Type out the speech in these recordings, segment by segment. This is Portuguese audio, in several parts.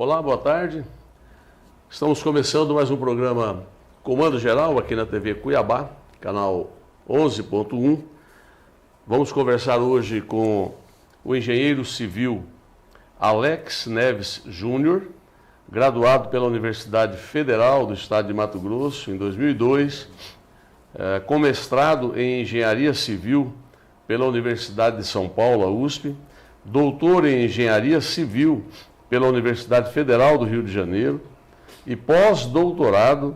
Olá, boa tarde. Estamos começando mais um programa Comando Geral aqui na TV Cuiabá, canal 11.1. Vamos conversar hoje com o engenheiro civil Alex Neves Júnior, graduado pela Universidade Federal do Estado de Mato Grosso em 2002, com mestrado em Engenharia Civil pela Universidade de São Paulo, a USP, doutor em Engenharia Civil pela Universidade Federal do Rio de Janeiro e pós-doutorado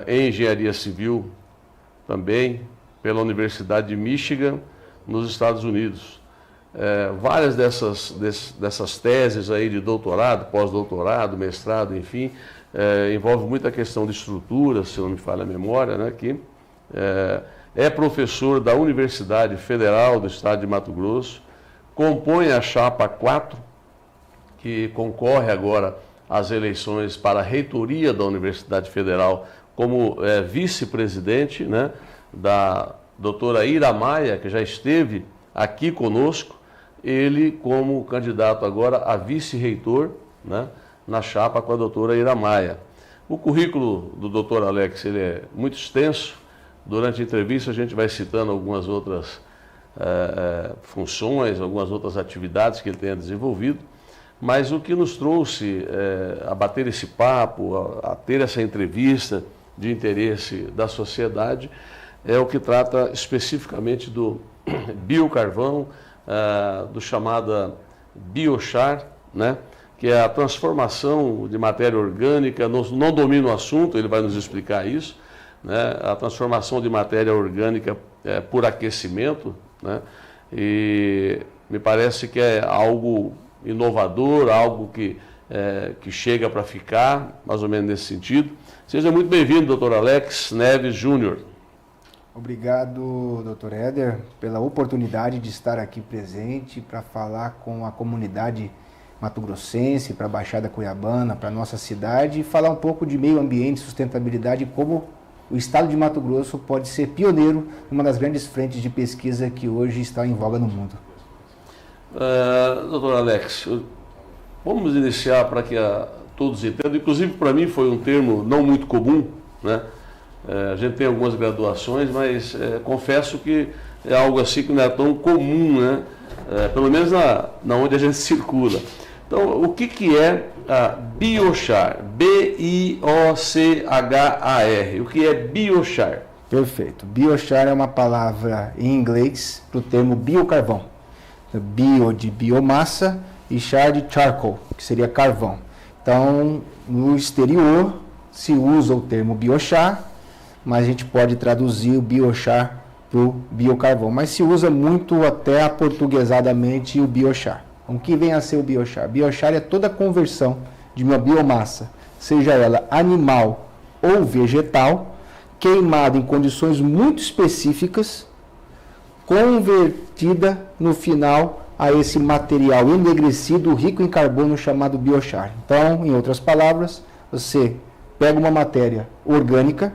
em Engenharia Civil também pela Universidade de Michigan, nos Estados Unidos. Várias dessas teses aí de doutorado, pós-doutorado, mestrado, enfim, envolve muita questão de estrutura, se não me falha a memória, né, que é professor da Universidade Federal do Estado de Mato Grosso, compõe a Chapa 4, que concorre agora às eleições para a reitoria da Universidade Federal como vice-presidente, né, da doutora Ira Maia, que já esteve aqui conosco, ele como candidato agora a vice-reitor, né, na chapa com a doutora Ira Maia. O currículo do doutor Alex ele é muito extenso. Durante a entrevista a gente vai citando algumas outras funções, algumas outras atividades que ele tenha desenvolvido, mas o que nos trouxe a bater esse papo, a ter essa entrevista de interesse da sociedade, é o que trata especificamente do biocarvão, do chamada biochar, né, que é a transformação de matéria orgânica, não domina o assunto, ele vai nos explicar isso, né, a transformação de matéria orgânica por aquecimento, né, e me parece que é algo inovador, algo que chega para ficar, mais ou menos nesse sentido. Seja muito bem-vindo, doutor Alex Neves Júnior. Obrigado, doutor Éder, pela oportunidade de estar aqui presente para falar com a comunidade mato-grossense, para a Baixada Cuiabana, para a nossa cidade e falar um pouco de meio ambiente, sustentabilidade e como o estado de Mato Grosso pode ser pioneiro numa das grandes frentes de pesquisa que hoje está em voga no mundo. Doutor Alex, vamos iniciar para que todos entendam, inclusive para mim foi um termo não muito comum, né? A gente tem algumas graduações, mas confesso que é algo assim que não é tão comum, né? Pelo menos na onde a gente circula. Então, o que é a biochar? B-I-O-C-H-A-R. O que é biochar? Perfeito. Biochar é uma palavra em inglês para o termo biocarvão. Bio de biomassa e char de charcoal, que seria carvão. Então, no exterior se usa o termo biochar, mas a gente pode traduzir o biochar para o biocarvão. Mas se usa muito até aportuguesadamente o biochar. O que vem a ser o biochar? Biochar é toda a conversão de uma biomassa, seja ela animal ou vegetal, queimada em condições muito específicas, convertida no final a esse material enegrecido, rico em carbono, chamado biochar. Então, em outras palavras, você pega uma matéria orgânica,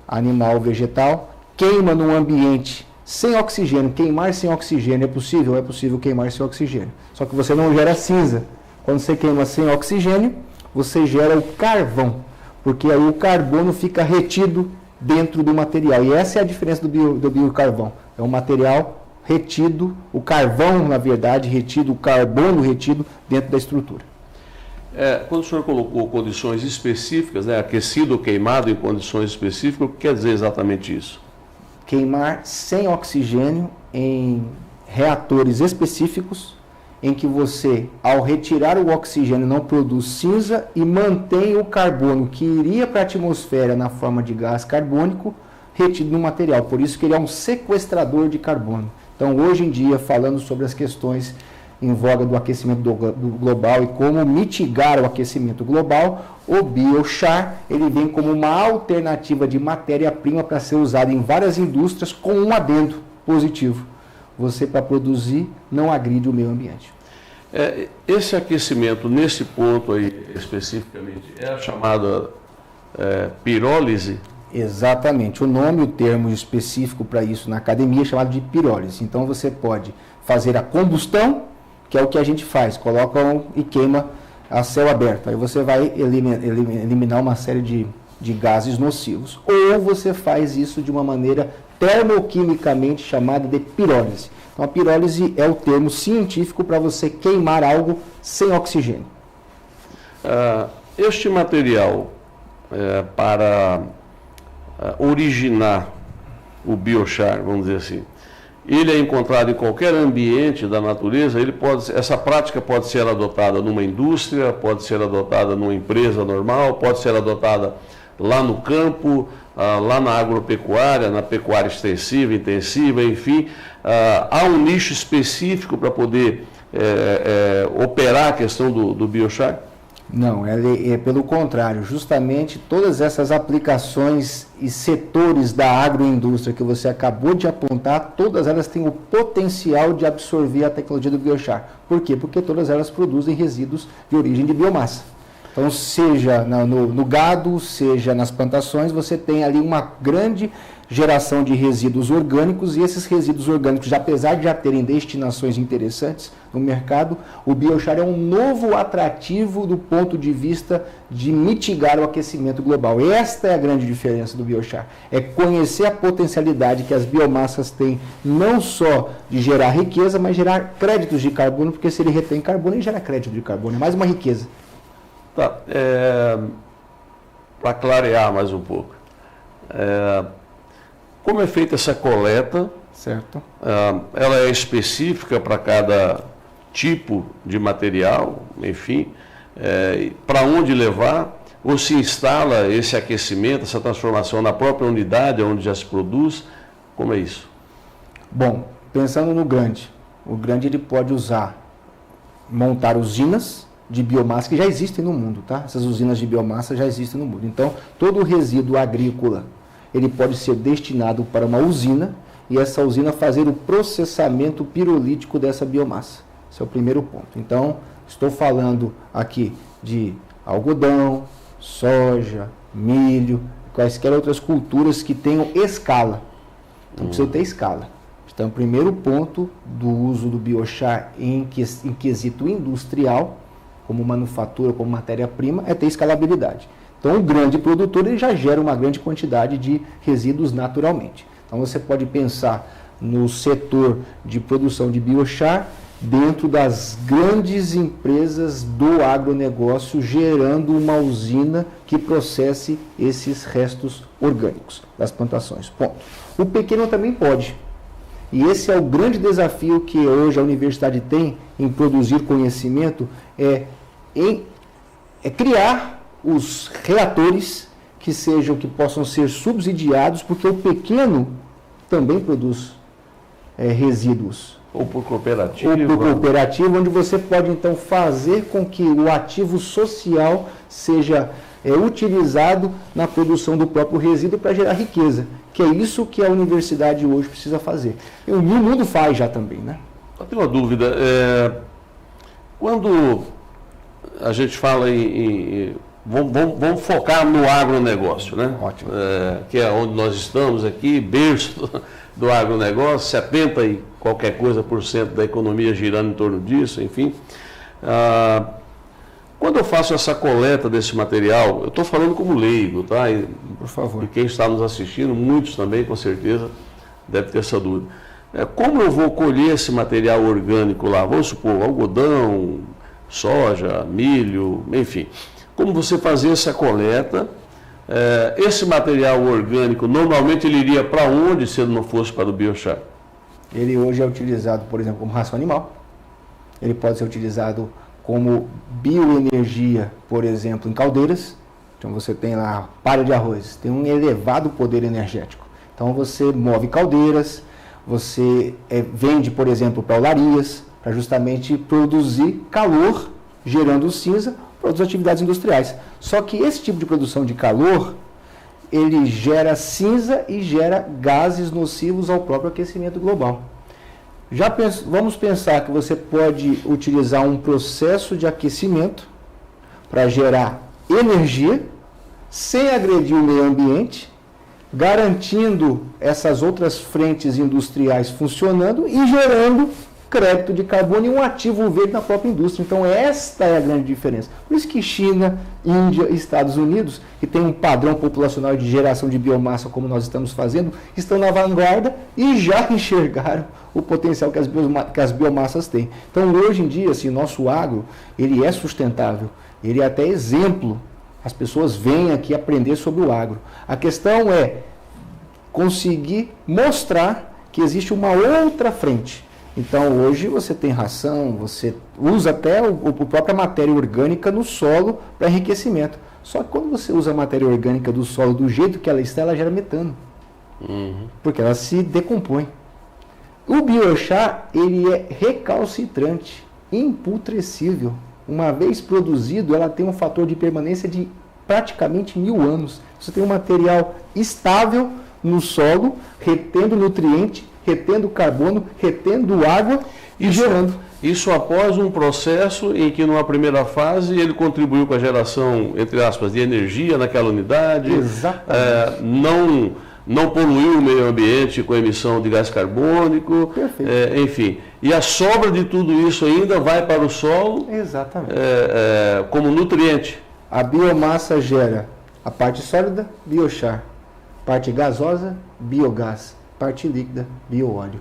animal ou vegetal, queima num ambiente sem oxigênio. Queimar sem oxigênio é possível? É possível queimar sem oxigênio. Só que você não gera cinza. Quando você queima sem oxigênio, você gera o carvão, porque aí o carbono fica retido dentro do material. E essa é a diferença do biocarvão. É um material retido, o carvão, na verdade, retido, o carbono retido dentro da estrutura. Quando o senhor colocou condições específicas, né, aquecido ou queimado em condições específicas, o que quer dizer exatamente isso? Queimar sem oxigênio em reatores específicos, em que você, ao retirar o oxigênio, não produz cinza e mantém o carbono que iria para a atmosfera na forma de gás carbônico retido no material. Por isso que ele é um sequestrador de carbono. Então, hoje em dia, falando sobre as questões em voga do aquecimento do global e como mitigar o aquecimento global, o biochar ele vem como uma alternativa de matéria-prima para ser usada em várias indústrias com um adendo positivo. Você, para produzir, não agride o meio ambiente. Esse aquecimento, nesse ponto aí especificamente, é a chamada pirólise? Exatamente. O nome, o termo específico para isso na academia é chamado de pirólise. Então, você pode fazer a combustão, que é o que a gente faz, coloca e queima a céu aberto. Aí você vai eliminar uma série de gases nocivos. Ou você faz isso de uma maneira termoquimicamente chamada de pirólise. Então, a pirólise é o termo científico para você queimar algo sem oxigênio. Este material, para originar o biochar, vamos dizer assim, ele é encontrado em qualquer ambiente da natureza. Essa prática pode ser adotada numa indústria, pode ser adotada numa empresa normal, pode ser adotada lá no campo, lá na agropecuária, na pecuária extensiva, intensiva, enfim. Há um nicho específico para poder operar a questão do biochar? Não, é pelo contrário, justamente todas essas aplicações e setores da agroindústria que você acabou de apontar, todas elas têm o potencial de absorver a tecnologia do biochar. Por quê? Porque todas elas produzem resíduos de origem de biomassa. Então, seja no gado, seja nas plantações, você tem ali uma grande geração de resíduos orgânicos, e esses resíduos orgânicos, apesar de já terem destinações interessantes no mercado, o biochar é um novo atrativo do ponto de vista de mitigar o aquecimento global. Esta é a grande diferença do biochar, é conhecer a potencialidade que as biomassas têm, não só de gerar riqueza, mas gerar créditos de carbono, porque se ele retém carbono, ele gera crédito de carbono, é mais uma riqueza. Tá, para clarear mais um pouco, como é feita essa coleta? Certo. Ela é específica para cada tipo de material, enfim, para onde levar? Ou se instala esse aquecimento, essa transformação na própria unidade onde já se produz? Como é isso? Bom, pensando no grande, o grande ele pode montar usinas de biomassa que já existem no mundo, tá? Essas usinas de biomassa já existem no mundo. Então, todo o resíduo agrícola, ele pode ser destinado para uma usina, e essa usina fazer o processamento pirolítico dessa biomassa. Esse é o primeiro ponto. Então, estou falando aqui de algodão, soja, milho, quaisquer outras culturas que tenham escala. Então, precisa ter escala. Então, o primeiro ponto do uso do biochar em quesito industrial, como manufatura, como matéria-prima, é ter escalabilidade. Então, o grande produtor ele já gera uma grande quantidade de resíduos naturalmente. Então, você pode pensar no setor de produção de biochar dentro das grandes empresas do agronegócio, gerando uma usina que processe esses restos orgânicos das plantações. Ponto. O pequeno também pode. E esse é o grande desafio que hoje a universidade tem em produzir conhecimento, é criar os reatores que possam ser subsidiados, porque o pequeno também produz resíduos. Ou por cooperativa. Ou por cooperativa, onde você pode então fazer com que o ativo social seja utilizado na produção do próprio resíduo para gerar riqueza, que é isso que a universidade hoje precisa fazer. E o mundo faz já também, né? Eu tenho uma dúvida. Quando a gente fala vamos focar no agronegócio, né? Ótimo. Que é onde nós estamos aqui, berço do agronegócio, 70 e qualquer coisa por cento da economia girando em torno disso, enfim. Quando eu faço essa coleta desse material, eu estou falando como leigo, tá? Por favor. E quem está nos assistindo, muitos também, com certeza, deve ter essa dúvida. Como eu vou colher esse material orgânico lá? Vamos supor, algodão, soja, milho, enfim. Como você fazer essa coleta? Esse material orgânico, normalmente ele iria para onde se ele não fosse para o biochar? Ele hoje é utilizado, por exemplo, como ração animal. Ele pode ser utilizado como bioenergia, por exemplo, em caldeiras. Então você tem lá palha de arroz, tem um elevado poder energético. Então você move caldeiras, você vende, por exemplo, para olarias, para justamente produzir calor, gerando cinza para as atividades industriais. Só que esse tipo de produção de calor, ele gera cinza e gera gases nocivos ao próprio aquecimento global. Vamos pensar que você pode utilizar um processo de aquecimento para gerar energia, sem agredir o meio ambiente, garantindo essas outras frentes industriais funcionando e gerando crédito de carbono e um ativo verde na própria indústria. Então esta é a grande diferença. Por isso que China, Índia e Estados Unidos, que tem um padrão populacional de geração de biomassa como nós estamos fazendo, estão na vanguarda e já enxergaram o potencial que as biomassas têm. Então hoje em dia, assim, nosso agro, ele é sustentável, ele é até exemplo. As pessoas vêm aqui aprender sobre o agro. A questão é conseguir mostrar que existe uma outra frente. Então, hoje você tem ração, você usa até a própria matéria orgânica no solo para enriquecimento. Só que quando você usa a matéria orgânica do solo do jeito que ela está, ela gera metano. Porque ela se decompõe. O biochar, ele é recalcitrante, imputrescível. Uma vez produzido, ela tem um fator de permanência de praticamente 1000 anos. Você tem um material estável no solo, retendo nutriente, retendo carbono, retendo água e gerando. Isso após um processo em que, numa primeira fase, ele contribuiu com a geração, entre aspas, de energia naquela unidade. Exatamente. Não poluiu o meio ambiente com emissão de gás carbônico. Perfeito. Enfim. E a sobra de tudo isso ainda vai para o solo. Exatamente. Como nutriente. A biomassa gera a parte sólida, biochar. Parte gasosa, biogás. Parte líquida, bioóleo.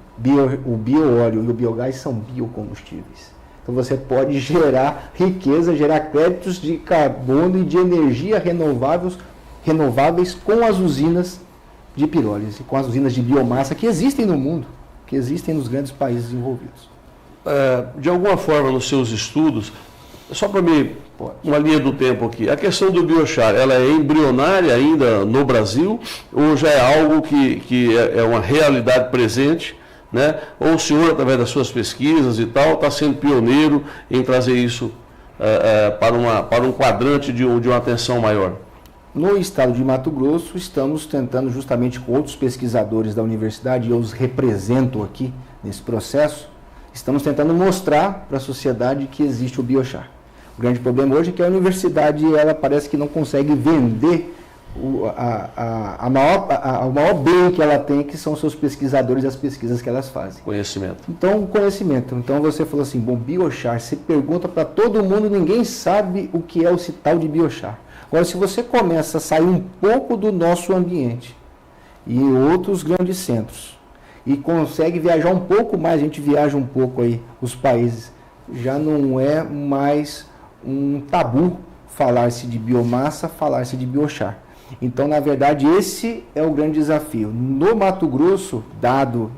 O bioóleo e o biogás são biocombustíveis. Então você pode gerar riqueza, gerar créditos de carbono e de energia renováveis com as usinas de pirólise, com as usinas de biomassa que existem no mundo, que existem nos grandes países envolvidos. De alguma forma, nos seus estudos, só para mim, uma linha do tempo aqui, a questão do biochar, ela é embrionária ainda no Brasil ou já é algo que é uma realidade presente, né? Ou o senhor, através das suas pesquisas e tal, está sendo pioneiro em trazer isso para um quadrante de uma atenção maior? No estado de Mato Grosso, estamos tentando, justamente com outros pesquisadores da universidade, e eu os represento aqui nesse processo, estamos tentando mostrar para a sociedade que existe o biochar. O grande problema hoje é que a universidade, ela parece que não consegue vender o maior bem que ela tem, que são os seus pesquisadores e as pesquisas que elas fazem. Conhecimento. Então, conhecimento. Então, você falou assim, bom, biochar, você pergunta para todo mundo, ninguém sabe o que é o tal de biochar. Agora, se você começa a sair um pouco do nosso ambiente e outros grandes centros, e consegue viajar um pouco mais, a gente viaja um pouco aí, os países, já não é mais um tabu falar-se de biomassa, falar-se de biochar. Então, na verdade, esse é o grande desafio. No Mato Grosso, dado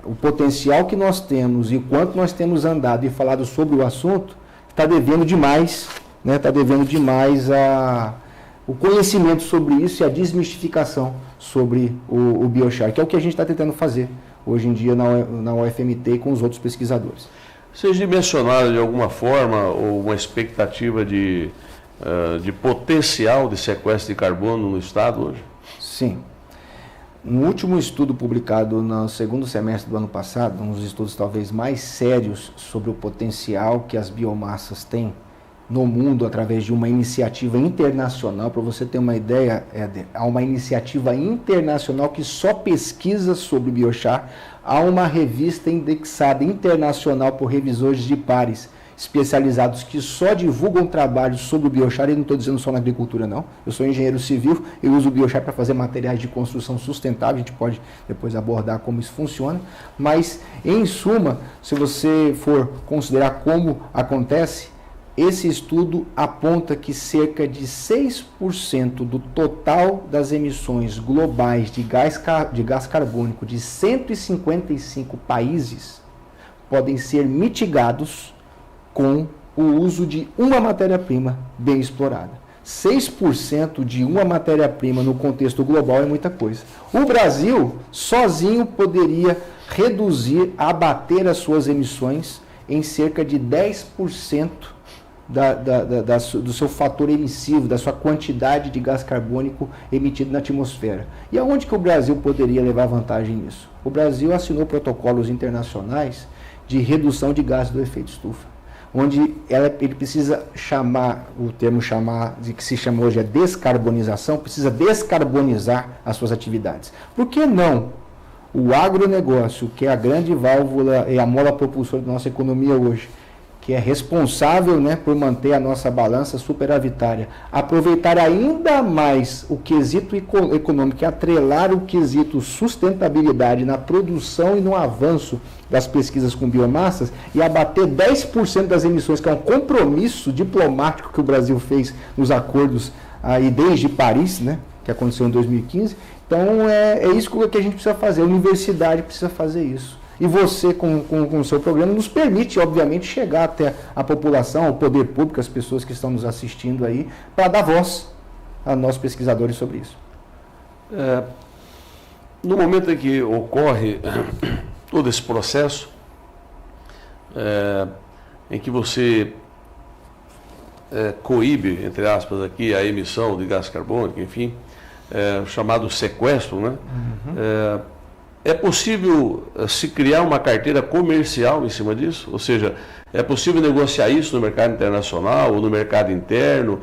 o potencial que nós temos e quanto nós temos andado e falado sobre o assunto, está devendo demais, né? Está devendo demais o conhecimento sobre isso e a desmistificação sobre o biochar, que é o que a gente está tentando fazer hoje em dia na UFMT e com os outros pesquisadores. Vocês dimensionaram de alguma forma ou uma expectativa de potencial de sequestro de carbono no estado hoje? Sim. No último estudo publicado no segundo semestre do ano passado, um dos estudos talvez mais sérios sobre o potencial que as biomassas têm no mundo através de uma iniciativa internacional, para você ter uma ideia, Éder, há uma iniciativa internacional que só pesquisa sobre biochar, há uma revista indexada internacional por revisores de pares especializados que só divulgam trabalhos sobre o biochar, e não estou dizendo só na agricultura não, eu sou engenheiro civil, eu uso o biochar para fazer materiais de construção sustentável, a gente pode depois abordar como isso funciona, mas em suma, se você for considerar como acontece, esse estudo aponta que cerca de 6% do total das emissões globais de gás carbônico de 155 países podem ser mitigados com o uso de uma matéria-prima bem explorada. 6% de uma matéria-prima no contexto global é muita coisa. O Brasil, sozinho, poderia reduzir, abater as suas emissões em cerca de 10% do seu fator emissivo, da sua quantidade de gás carbônico emitido na atmosfera. E aonde que o Brasil poderia levar vantagem nisso? O Brasil assinou protocolos internacionais de redução de gases do efeito estufa, onde ele precisa chamar, o termo de que se chama hoje é descarbonização, precisa descarbonizar as suas atividades. Por que não o agronegócio, que é a grande válvula e a mola propulsora da nossa economia hoje, que é responsável, né, por manter a nossa balança superavitária, aproveitar ainda mais o quesito econômico e atrelar o quesito sustentabilidade na produção e no avanço das pesquisas com biomassas e abater 10% das emissões, que é um compromisso diplomático que o Brasil fez nos acordos aí desde Paris, né, que aconteceu em 2015. Então é isso que a gente precisa fazer, a universidade precisa fazer isso. E você, com o seu programa, nos permite, obviamente, chegar até a população, o poder público, as pessoas que estão nos assistindo aí, para dar voz a nós pesquisadores sobre isso. No momento em que ocorre todo esse processo, em que você coíbe, entre aspas, aqui a emissão de gás carbônico, enfim, chamado sequestro, né? Uhum. É possível se criar uma carteira comercial em cima disso? Ou seja, é possível negociar isso no mercado internacional ou no mercado interno?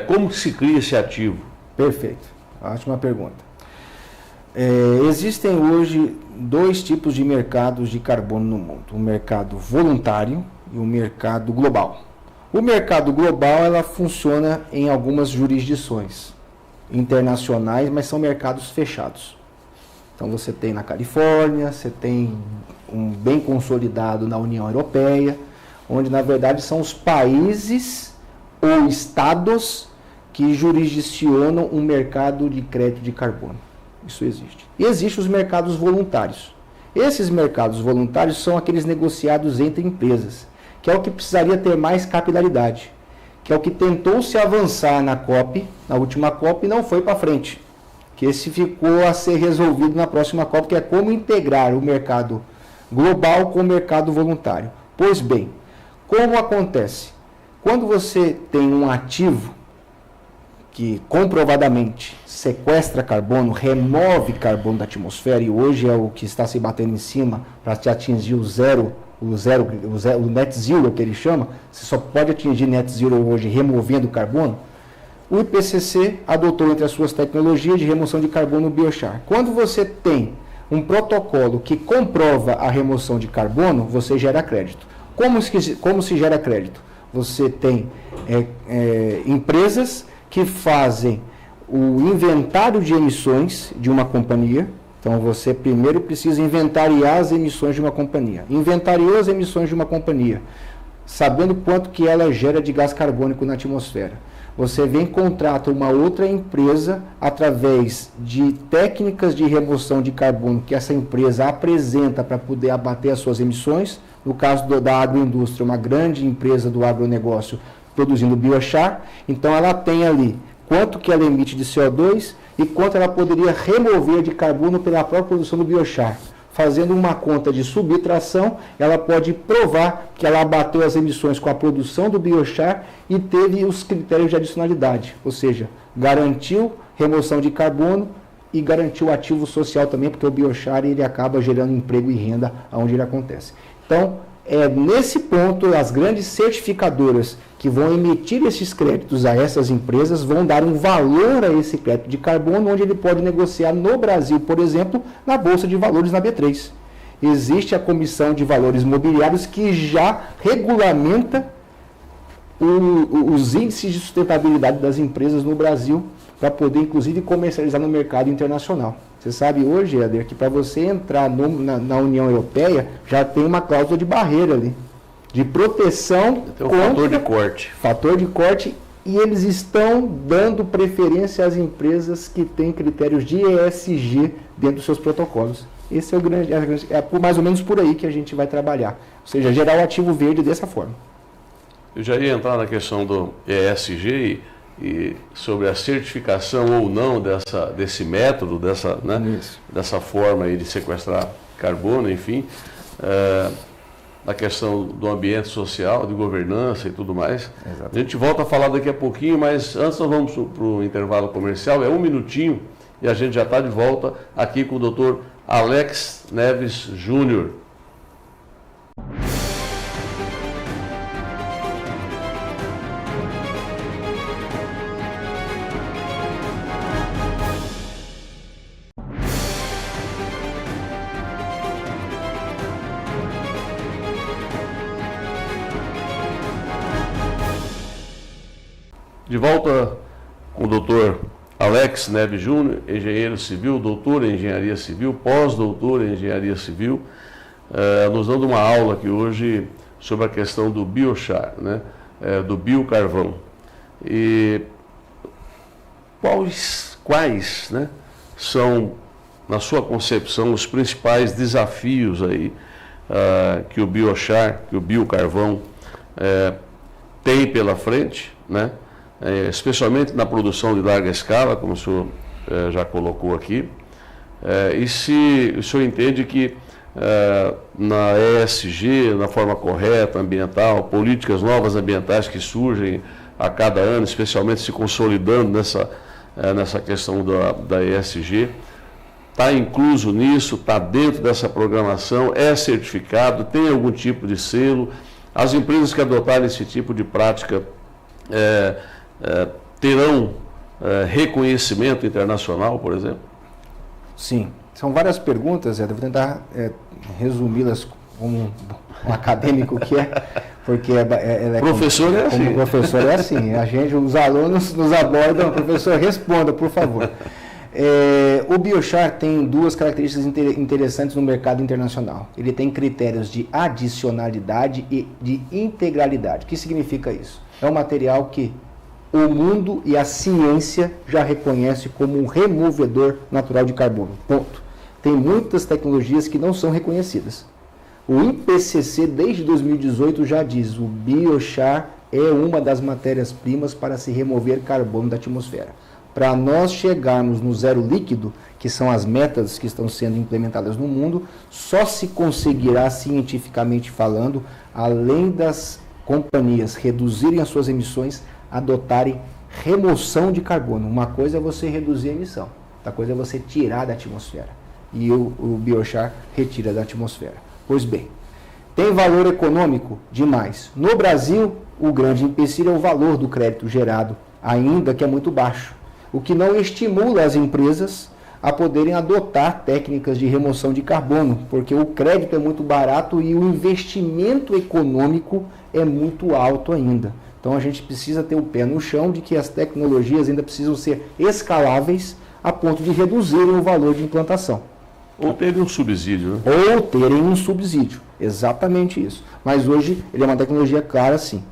Como se cria esse ativo? Perfeito. Ótima pergunta. Existem hoje 2 tipos de mercados de carbono no mundo. O mercado voluntário e o mercado global. O mercado global ela funciona em algumas jurisdições internacionais, mas são mercados fechados. Então você tem na Califórnia, você tem um bem consolidado na União Europeia, onde na verdade são os países ou estados que jurisdicionam um mercado de crédito de carbono. Isso existe. E existem os mercados voluntários. Esses mercados voluntários são aqueles negociados entre empresas, que é o que precisaria ter mais capilaridade, que é o que tentou se avançar na COP, na última COP, e não foi para frente. Que esse ficou a ser resolvido na próxima COP, que é como integrar o mercado global com o mercado voluntário. Pois bem, como acontece? Quando você tem um ativo que comprovadamente sequestra carbono, remove carbono da atmosfera, e hoje é o que está se batendo em cima para se atingir o net zero, que ele chama, você só pode atingir net zero hoje removendo carbono. O IPCC adotou entre as suas tecnologias de remoção de carbono o biochar. Quando você tem um protocolo que comprova a remoção de carbono, você gera crédito. Como se gera crédito? Você tem empresas que fazem o inventário de emissões de uma companhia. Então você primeiro precisa inventariar as emissões de uma companhia. Inventariou as emissões de uma companhia, sabendo quanto que ela gera de gás carbônico na atmosfera. Você vem e contrata uma outra empresa através de técnicas de remoção de carbono que essa empresa apresenta para poder abater as suas emissões. No caso da agroindústria, uma grande empresa do agronegócio produzindo biochar. Então ela tem ali quanto que ela emite de CO2 e quanto ela poderia remover de carbono pela própria produção do biochar. Fazendo uma conta de subtração, ela pode provar que ela abateu as emissões com a produção do biochar e teve os critérios de adicionalidade, ou seja, garantiu remoção de carbono e garantiu ativo social também, porque o biochar ele acaba gerando emprego e renda onde ele acontece. Então, nesse ponto, as grandes certificadoras que vão emitir esses créditos a essas empresas vão dar um valor a esse crédito de carbono, onde ele pode negociar no Brasil, por exemplo, na Bolsa de Valores, na B3. Existe a Comissão de Valores Mobiliários que já regulamenta os índices de sustentabilidade das empresas no Brasil, para poder, inclusive, comercializar no mercado internacional. Você sabe hoje, Éder, que para você entrar na União Europeia, já tem uma cláusula de barreira ali, de proteção tem um fator de corte. Fator de corte, e eles estão dando preferência às empresas que têm critérios de ESG dentro dos seus protocolos. Esse é o grande, mais ou menos por aí que a gente vai trabalhar. Ou seja, gerar o ativo verde dessa forma. Eu já ia entrar na questão do ESG e sobre a certificação ou não desse método, dessa forma aí de sequestrar carbono, enfim, na questão do ambiente social, de governança e tudo mais. Exatamente. A gente volta a falar daqui a pouquinho, mas antes nós vamos para o intervalo comercial, 1 minutinho, e a gente já está de volta aqui com o Dr. Alex Neves Júnior. De volta com o doutor Alex Neves Júnior, engenheiro civil, doutor em engenharia civil, pós-doutor em engenharia civil, nos dando uma aula aqui hoje sobre a questão do biochar, né? Do biocarvão. E quais, né, são, na sua concepção, os principais desafios aí que o biochar, que o biocarvão tem pela frente, né? Especialmente na produção de larga escala, como o senhor já colocou aqui, e se o senhor entende que na ESG, na forma correta, ambiental, políticas novas ambientais que surgem a cada ano, especialmente se consolidando nessa questão da ESG, está incluso nisso, está dentro dessa programação, é certificado, tem algum tipo de selo. As empresas que adotarem esse tipo de prática terão reconhecimento internacional, por exemplo? Sim, são várias perguntas, eu vou tentar resumi-las como um acadêmico que é, porque professor é assim. Como professor é assim, os alunos nos abordam, professor, responda, por favor. O biochar tem duas características interessantes no mercado internacional. Ele tem critérios de adicionalidade e de integralidade. O que significa isso? É um material que o mundo e a ciência já reconhece como um removedor natural de carbono. Ponto. Tem muitas tecnologias que não são reconhecidas. O IPCC, desde 2018, já diz: o biochar é uma das matérias-primas para se remover carbono da atmosfera. Para nós chegarmos no zero líquido, que são as metas que estão sendo implementadas no mundo, só se conseguirá, cientificamente falando, além das companhias reduzirem as suas emissões, adotarem remoção de carbono. Uma coisa é você reduzir a emissão, outra coisa é você tirar da atmosfera. E o biochar retira da atmosfera. Pois bem, tem valor econômico? Demais. No Brasil, o grande empecilho é o valor do crédito gerado, ainda que é muito baixo, o que não estimula as empresas a poderem adotar técnicas de remoção de carbono, porque o crédito é muito barato e o investimento econômico é muito alto ainda. Então a gente precisa ter o pé no chão de que as tecnologias ainda precisam ser escaláveis a ponto de reduzirem o valor de implantação. Ou terem um subsídio, né? Ou terem um subsídio, exatamente isso. Mas hoje ele é uma tecnologia clara, sim.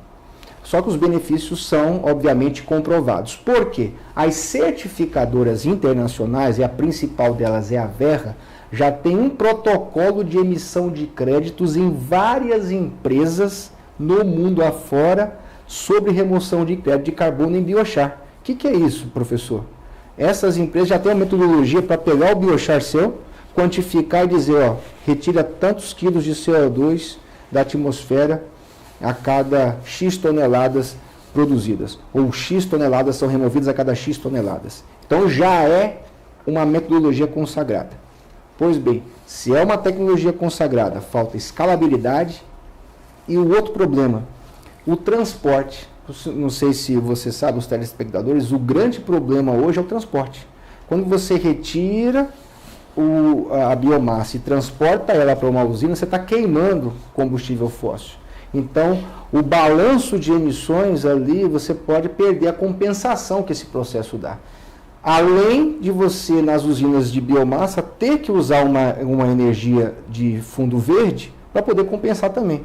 Só que os benefícios são, obviamente, comprovados. Por quê? As certificadoras internacionais, e a principal delas é a Verra, já tem um protocolo de emissão de créditos em várias empresas no mundo afora sobre remoção de crédito de carbono em biochar. O que é isso, professor? Essas empresas já têm uma metodologia para pegar o biochar seu, quantificar e dizer, ó, retira tantos quilos de CO2 da atmosfera a cada X toneladas produzidas, ou X toneladas são removidas a cada X toneladas. Então já é uma metodologia consagrada. Pois bem, se é uma tecnologia consagrada, falta escalabilidade e o outro problema, o transporte. Não sei se você sabe, os telespectadores, o grande problema hoje é o transporte. Quando você retira a biomassa e transporta ela para uma usina, você está queimando combustível fóssil. Então, o balanço de emissões ali, você pode perder a compensação que esse processo dá. Além de você, nas usinas de biomassa, ter que usar uma energia de fundo verde para poder compensar também.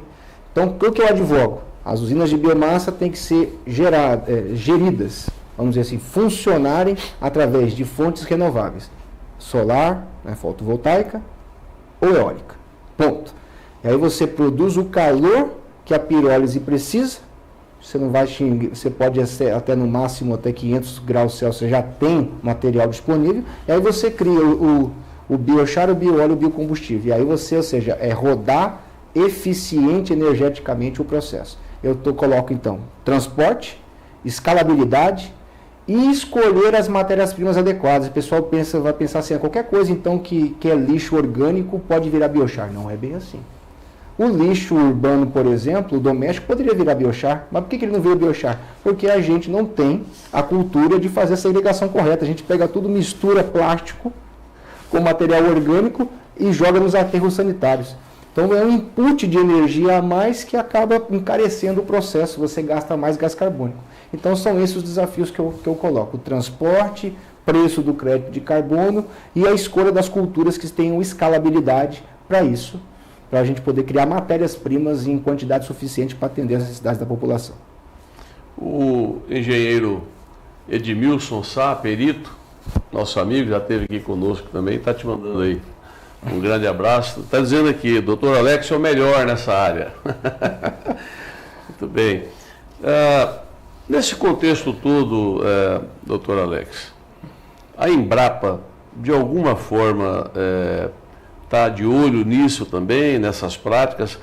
Então, o que eu advogo? As usinas de biomassa têm que ser geridas, vamos dizer assim, funcionarem através de fontes renováveis. Solar, né, fotovoltaica ou eólica. Ponto. E aí você produz o calor que a pirólise precisa, você não vai você pode até no máximo até 500 graus Celsius já tem material disponível, e aí você cria o biochar, o bioóleo, o biocombustível. E aí você, ou seja, rodar eficiente energeticamente o processo. Eu coloco então transporte, escalabilidade e escolher as matérias-primas adequadas. O pessoal vai pensar assim, qualquer coisa então que é lixo orgânico pode virar biochar. Não é bem assim. O lixo urbano, por exemplo, o doméstico, poderia virar biochar. Mas por que ele não vira biochar? Porque a gente não tem a cultura de fazer essa irrigação correta. A gente pega tudo, mistura plástico com material orgânico e joga nos aterros sanitários. Então é um input de energia a mais que acaba encarecendo o processo, você gasta mais gás carbônico. Então são esses os desafios que eu coloco: o transporte, preço do crédito de carbono e a escolha das culturas que tenham escalabilidade para isso, para a gente poder criar matérias-primas em quantidade suficiente para atender as necessidades da população. O engenheiro Edmilson Sá, perito, nosso amigo, já esteve aqui conosco também, está te mandando aí um grande abraço. Está dizendo aqui, doutor Alex é o melhor nessa área. Muito bem. Nesse contexto todo, doutor Alex, a Embrapa, de alguma forma, está de olho nisso também, nessas práticas,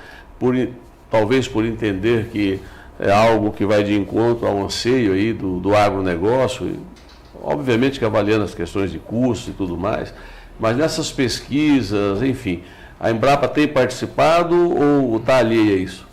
talvez por entender que é algo que vai de encontro ao anseio aí do agronegócio, obviamente que avaliando as questões de custo e tudo mais, mas nessas pesquisas, enfim, a Embrapa tem participado ou está alheia a isso?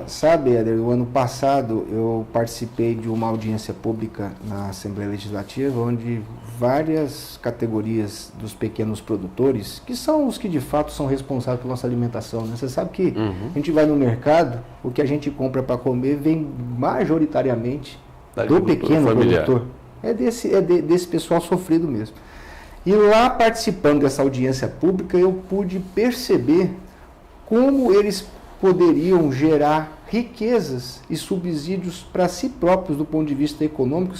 Sabe, Éder, o ano passado eu participei de uma audiência pública na Assembleia Legislativa, onde várias categorias dos pequenos produtores, que são os que de fato são responsáveis pela nossa alimentação, né? Você sabe que a gente vai no mercado, o que a gente compra para comer vem majoritariamente do pequeno familiar. Produtor. É desse pessoal sofrido mesmo. E lá, participando dessa audiência pública, eu pude perceber como eles poderiam gerar riquezas e subsídios para si próprios do ponto de vista econômico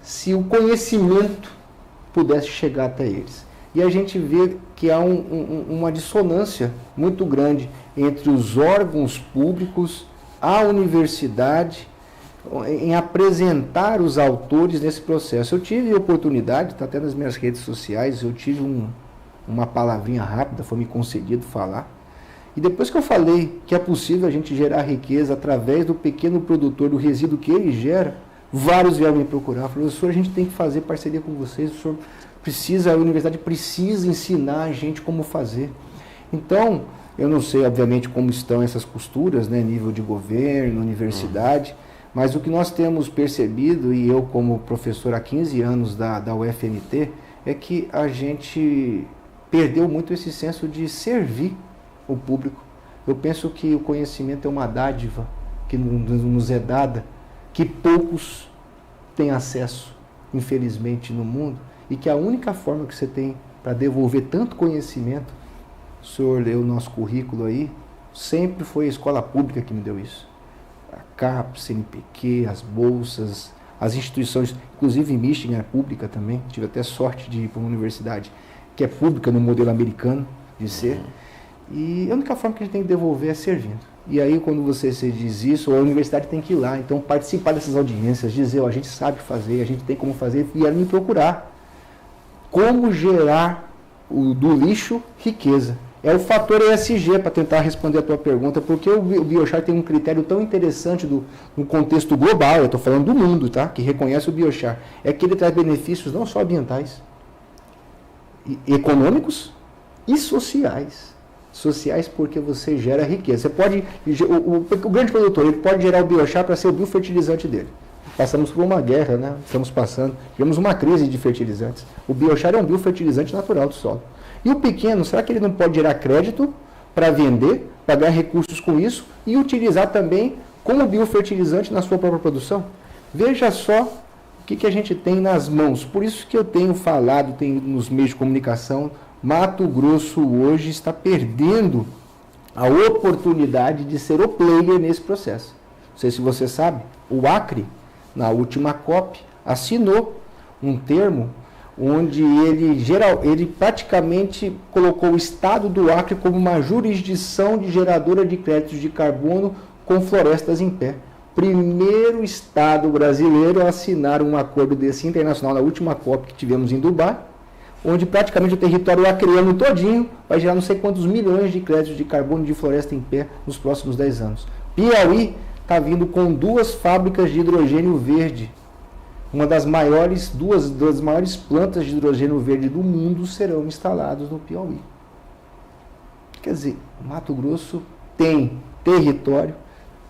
se o conhecimento pudesse chegar até eles. E a gente vê que há uma dissonância muito grande entre os órgãos públicos, a universidade, em apresentar os autores nesse processo. Eu tive a oportunidade, está até nas minhas redes sociais, eu tive uma palavrinha rápida, foi me concedido falar. E depois que eu falei que é possível a gente gerar riqueza através do pequeno produtor, do resíduo que ele gera, vários vieram me procurar. Falaram: professor, a gente tem que fazer parceria com vocês, a universidade precisa ensinar a gente como fazer. Então, eu não sei, obviamente, como estão essas costuras, né, nível de governo, universidade, mas o que nós temos percebido, e eu como professor há 15 anos da UFMT, é que a gente perdeu muito esse senso de servir o público. Eu penso que o conhecimento é uma dádiva que nos é dada, que poucos têm acesso, infelizmente, no mundo, e que a única forma que você tem para devolver tanto conhecimento, o senhor leu o nosso currículo aí, sempre foi a escola pública que me deu isso. A CAPES, CNPq, as bolsas, as instituições, inclusive em Michigan é pública também, tive até sorte de ir para uma universidade que é pública no modelo americano de ser. E a única forma que a gente tem que devolver é servindo. E aí, quando você diz isso, a universidade tem que ir lá, então participar dessas audiências, dizer: a gente sabe fazer, a gente tem como fazer, e ela me procurar. Como gerar do lixo riqueza? É o fator ESG, para tentar responder a tua pergunta, porque o Biochar tem um critério tão interessante no contexto global, eu estou falando do mundo, tá? Que reconhece o Biochar, é que ele traz benefícios não só ambientais, econômicos e sociais. Sociais porque você gera riqueza. Você pode, o grande produtor, ele pode gerar o biochar para ser o biofertilizante dele. Passamos por uma guerra, né? Tivemos uma crise de fertilizantes. O biochar é um biofertilizante natural do solo. E o pequeno, será que ele não pode gerar crédito para vender, para ganhar recursos com isso e utilizar também como biofertilizante na sua própria produção? Veja só o que a gente tem nas mãos. Por isso que eu tenho falado, nos meios de comunicação, Mato Grosso hoje está perdendo a oportunidade de ser o player nesse processo. Não sei se você sabe, o Acre, na última COP, assinou um termo onde ele praticamente colocou o estado do Acre como uma jurisdição de geradora de créditos de carbono com florestas em pé. Primeiro estado brasileiro a assinar um acordo desse internacional na última COP que tivemos em Dubai, onde praticamente o território acreano todinho vai gerar não sei quantos milhões de créditos de carbono de floresta em pé nos próximos 10 anos. Piauí está vindo com 2 fábricas de hidrogênio verde. Duas das maiores plantas de hidrogênio verde do mundo serão instaladas no Piauí. Quer dizer, Mato Grosso tem território,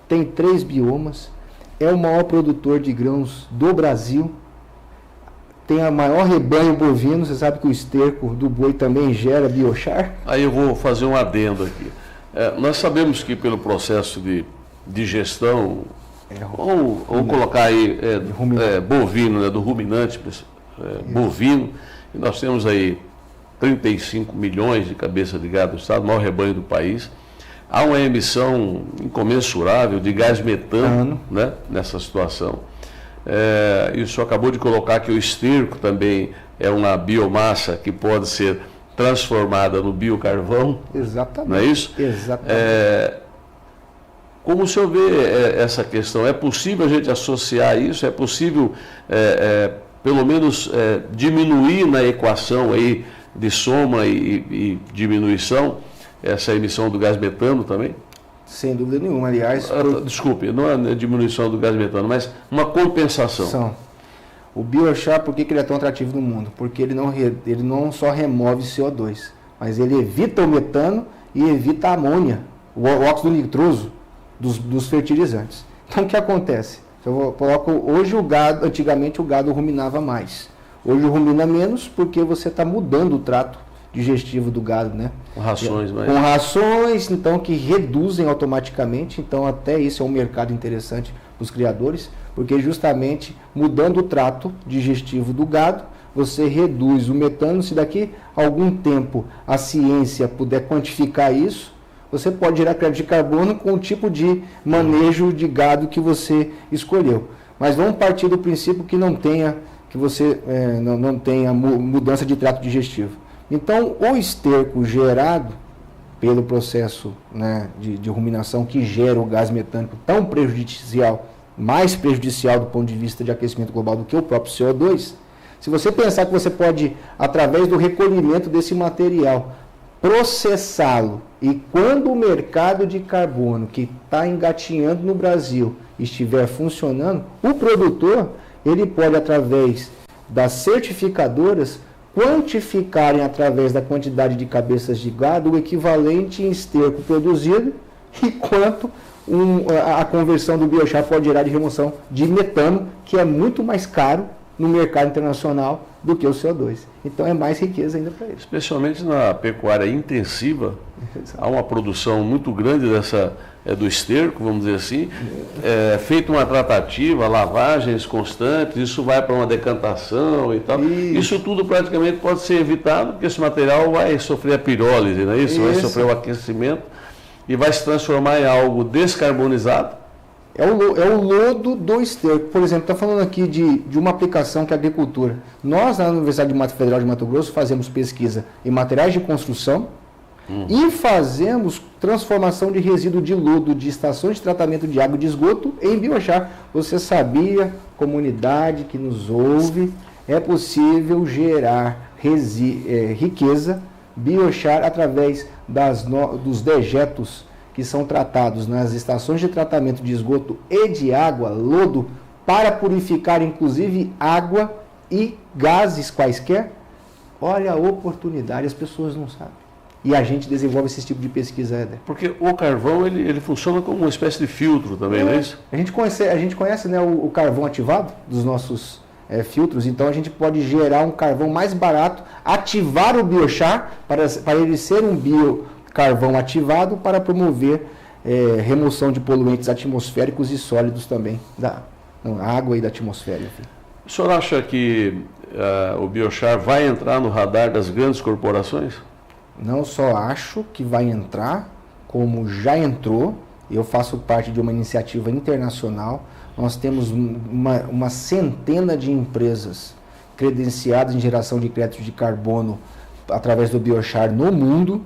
tem 3 biomas, é o maior produtor de grãos do Brasil, tem a maior rebanho bovino, você sabe que o esterco do boi também gera biochar. Aí eu vou fazer um adendo aqui. Nós sabemos que pelo processo de gestão Vamos colocar aí bovino, né, do ruminante, bovino. E nós temos aí 35 milhões de cabeças de gado do estado, o maior rebanho do país. Há uma emissão incomensurável de gás metano, né, nessa situação. E o senhor acabou de colocar que o esterco também é uma biomassa que pode ser transformada no biocarvão. Exatamente. Não é isso? Exatamente. Como o senhor vê essa questão? É possível a gente associar isso? É possível, pelo menos, diminuir na equação aí de soma e diminuição essa emissão do gás metano também? Sem dúvida nenhuma, aliás... Desculpe, não é diminuição do gás metano, mas uma compensação. O biochar, por que ele é tão atrativo no mundo? Porque ele não só remove CO2, mas ele evita o metano e evita a amônia, o óxido nitroso dos fertilizantes. Então, o que acontece? Eu coloco, hoje o gado, antigamente o gado ruminava mais. Hoje rumina menos porque você está mudando o trato digestivo do gado, né? Com rações, Com rações, então, que reduzem automaticamente. Então, até isso é um mercado interessante para os criadores, porque justamente mudando o trato digestivo do gado, você reduz o metano. Se daqui a algum tempo a ciência puder quantificar isso, você pode gerar crédito de carbono com o tipo de manejo de gado que você escolheu. Mas vamos partir do princípio que não tenha mudança de trato digestivo. Então, o esterco gerado pelo processo, né, de ruminação que gera o gás metânico tão prejudicial, mais prejudicial do ponto de vista de aquecimento global do que o próprio CO2, se você pensar que você pode, através do recolhimento desse material, processá-lo, e quando o mercado de carbono que está engatinhando no Brasil estiver funcionando, o produtor ele pode, através das certificadoras, quantificarem através da quantidade de cabeças de gado o equivalente em esterco produzido e quanto a conversão do biochar pode gerar de remoção de metano, que é muito mais caro no mercado internacional do que o CO2. Então é mais riqueza ainda para eles. Especialmente na pecuária intensiva, há uma produção muito grande do esterco, vamos dizer assim, feita uma tratativa, lavagens constantes, isso vai para uma decantação e tal. Isso tudo praticamente pode ser evitado, porque esse material vai sofrer a pirólise, não é isso? Vai sofrer o aquecimento e vai se transformar em algo descarbonizado. É o lodo do esterco. Por exemplo, está falando aqui de uma aplicação que é a agricultura. Nós, na Universidade Federal de Mato Grosso, fazemos pesquisa em materiais de construção e fazemos transformação de resíduo de lodo de estações de tratamento de água e de esgoto em biochar. Você sabia, comunidade que nos ouve, é possível gerar riqueza, biochar, através dos dejetos que são tratados nas estações de tratamento de esgoto e de água, lodo, para purificar inclusive água e gases quaisquer. Olha a oportunidade, as pessoas não sabem. E a gente desenvolve esse tipo de pesquisa, Éder. Porque o carvão ele funciona como uma espécie de filtro também, não é isso? A gente conhece, né, o carvão ativado dos nossos filtros, então a gente pode gerar um carvão mais barato, ativar o biochar para ele ser um biocarvão ativado para promover remoção de poluentes atmosféricos e sólidos também, da água e da atmosfera. Enfim. O senhor acha que o biochar vai entrar no radar das grandes corporações? Não só acho que vai entrar, como já entrou. Eu faço parte de uma iniciativa internacional. Nós temos uma centena de empresas credenciadas em geração de créditos de carbono através do biochar no mundo.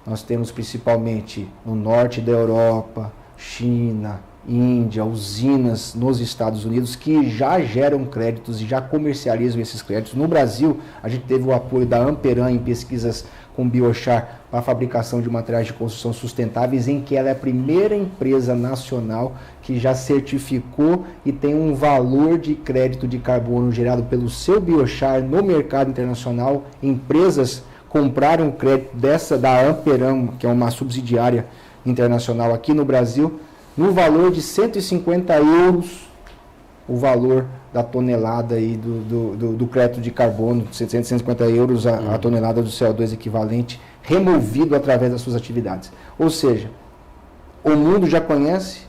Nós temos principalmente no norte da Europa, China, Índia, usinas nos Estados Unidos que já geram créditos e já comercializam esses créditos. No Brasil, a gente teve o apoio da Amperan em pesquisas com biochar para a fabricação de materiais de construção sustentáveis, em que ela é a primeira empresa nacional que já certificou e tem um valor de crédito de carbono gerado pelo seu biochar no mercado internacional. Empresas compraram crédito da Amperan, que é uma subsidiária internacional aqui no Brasil, no valor de 150 euros, o valor da tonelada aí do crédito de carbono, 150 euros a tonelada do CO2 equivalente, removido através das suas atividades. Ou seja, o mundo já conhece,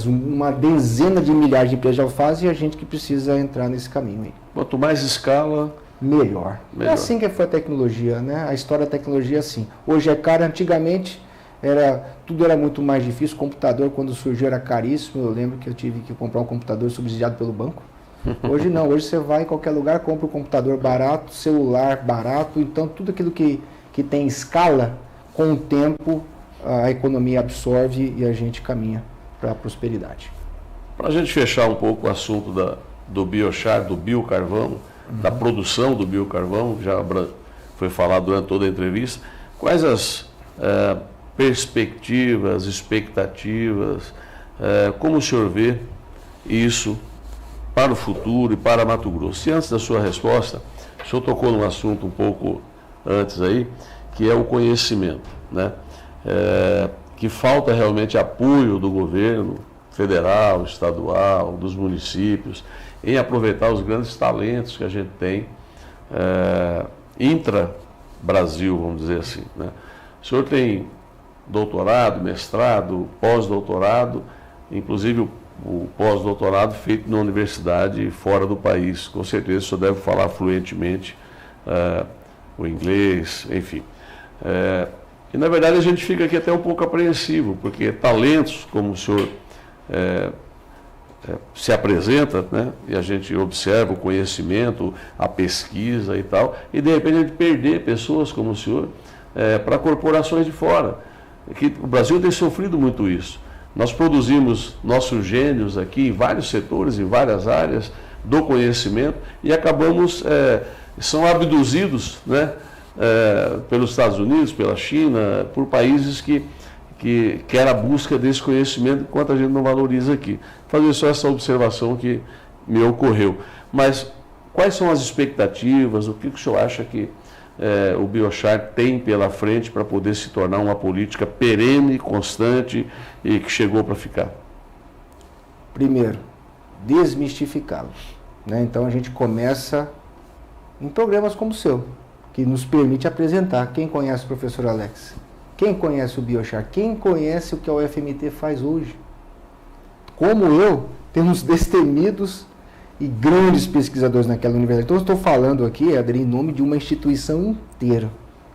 uma dezena de milhares de empresas já fazem, e a gente que precisa entrar nesse caminho aí. Quanto mais escala, melhor. É assim que foi a tecnologia, né? A história da tecnologia é assim. Hoje é caro, antigamente tudo era muito mais difícil. O computador, quando surgiu, era caríssimo. Eu lembro que eu tive que comprar um computador subsidiado pelo banco. Hoje não, hoje você vai em qualquer lugar, compra um computador barato, celular barato. Então tudo aquilo que tem escala, com o tempo a economia absorve e a gente caminha para a prosperidade. Para a gente fechar um pouco o assunto do biochar, do biocarvão, da produção do biocarvão, já foi falado durante toda a entrevista, quais as perspectivas, expectativas, como o senhor vê isso para o futuro e para Mato Grosso? E antes da sua resposta, o senhor tocou num assunto um pouco antes aí, que é o conhecimento, né? Que falta realmente apoio do governo federal, estadual, dos municípios, em aproveitar os grandes talentos que a gente tem intra-Brasil, vamos dizer assim, né? O senhor tem doutorado, mestrado, pós-doutorado, inclusive o pós-doutorado feito na universidade fora do país. Com certeza o senhor deve falar fluentemente o inglês, enfim. E na verdade a gente fica aqui até um pouco apreensivo, porque talentos como o senhor se apresenta, né? E a gente observa o conhecimento, a pesquisa e tal, e de repente a gente perder pessoas como o senhor para corporações de fora. Que o Brasil tem sofrido muito isso. Nós produzimos nossos gênios aqui em vários setores, em várias áreas do conhecimento, e acabamos, são abduzidos, né? Pelos Estados Unidos, pela China, por países que querem a busca desse conhecimento, enquanto a gente não valoriza aqui. Fazer só essa observação que me ocorreu. Mas quais são as expectativas, o que o senhor acha que o biochar tem pela frente para poder se tornar uma política perene, constante e que chegou para ficar? Primeiro, desmistificá-lo, né? Então a gente começa em programas como o seu, que nos permite apresentar. Quem conhece o professor Alex? Quem conhece o biochar? Quem conhece o que a UFMT faz hoje? Como eu, temos destemidos e grandes pesquisadores naquela universidade. Então, eu estou falando aqui, Éder, em nome de uma instituição inteira.